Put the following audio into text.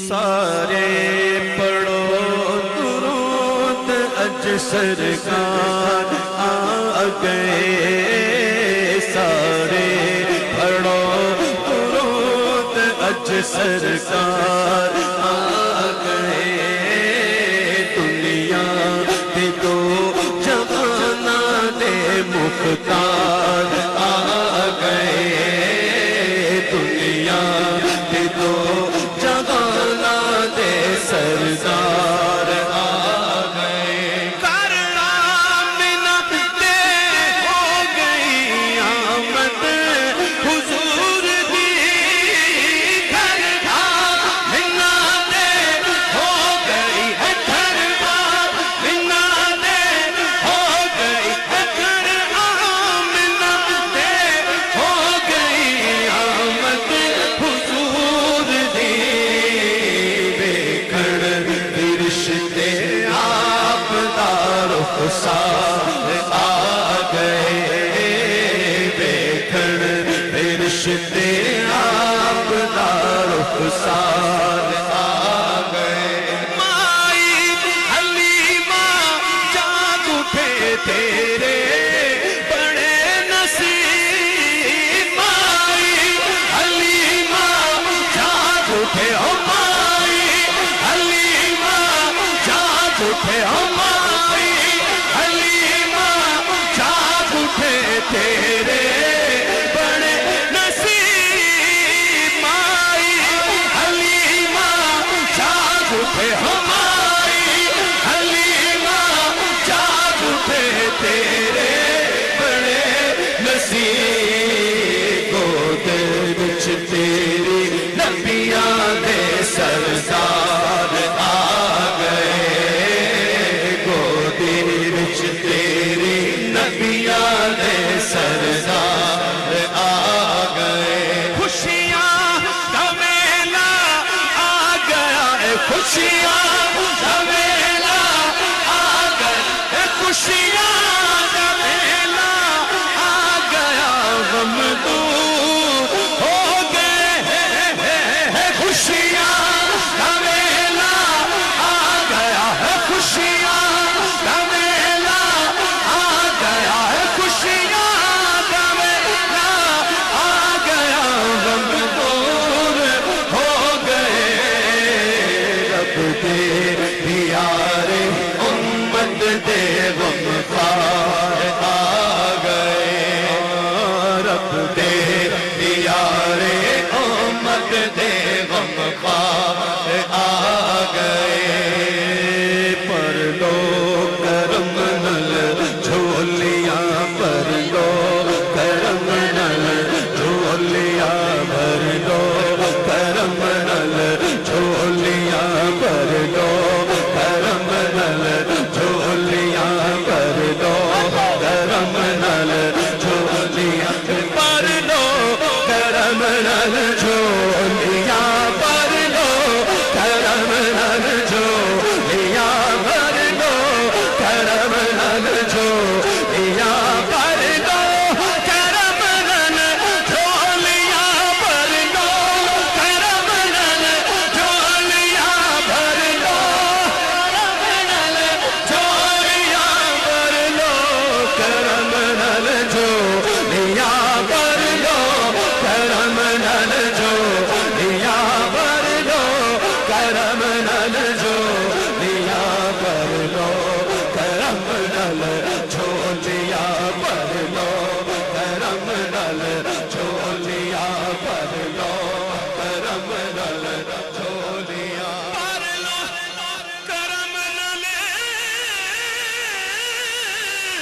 سارے پڑھو درود اج سرکار آ گئے، سارے پڑھو درود اج سرکار آ گئے، دنیا دے دو جہاناں دے مختار آ گئے، دنیا دے دو جہاناں دے سردار آ گئے، کر آمنہ دے ہو گئی آمد حضور دی، کر آمنہ دے ہو گئی ہے، کر آمنہ دے ہو گئی ہے، کر آمنہ دے ہو گئی آمد حضور دی، ویکھن رشتے آپ دا رخسار آ گئے، ویکھن رشتے آپ دا رخسار آ گئے، مائی حلیمہ جاگ اٹھے تیرے بڑے نصیب، مائی حلیمہ جاگ اٹھے، او مائی حلیمہ جاگ اٹھے، او مائی حلیمہ جاگ اٹھے تیرے بڑے نصیب، مائی حلیمہ جاگ اٹھے، او مائی حلیمہ جاگ اٹھے تیرے بڑے نصیب، گود وچ تیری نبیاں دے سردار آ گئے، گودی وچ تیری نبیاں دے سردار آ گئے، خوشیاں دا ویلا آ گیا ہے، خوشیاں دا ویلا آ گیا ہے، خوشیاں دا ویلا آ گیا، غم دور ہو گئے ہیں، خوشیاں دا ویلا آ گیا ہے، خوشیاں دا ویلا آ گیا ہے، خوشیاں دا ویلا آ گیا، غم دور ہو گئے، رب دے پیارے امت دے غم خوار آ گئے، رب دے پیارے امت دے غم خوار آ گئے، پر لو کرم نل جھولیاں، پر لو کرم نل جھولیاں، بھر لو کرم نل جھولیاں، بھر لو کرم نل جھولیاں، بھر لو کرم نل جھولیاں، بھر لو کرم نل جھولیاں، بھر لو کرم نل جھولیاں، بھر لو کرم نل جھولیاں، بھر لو کرم نل جھولیاں، بھر لو کرم نل جھولیاں، بھر لو کرم نل جھولیاں، بھر لو کرم نل جھولیاں، بھر لو کرم نل جھولیاں، بھر لو کرم نل جھولیاں، بھر لو کرم نل جھولیاں، بھر لو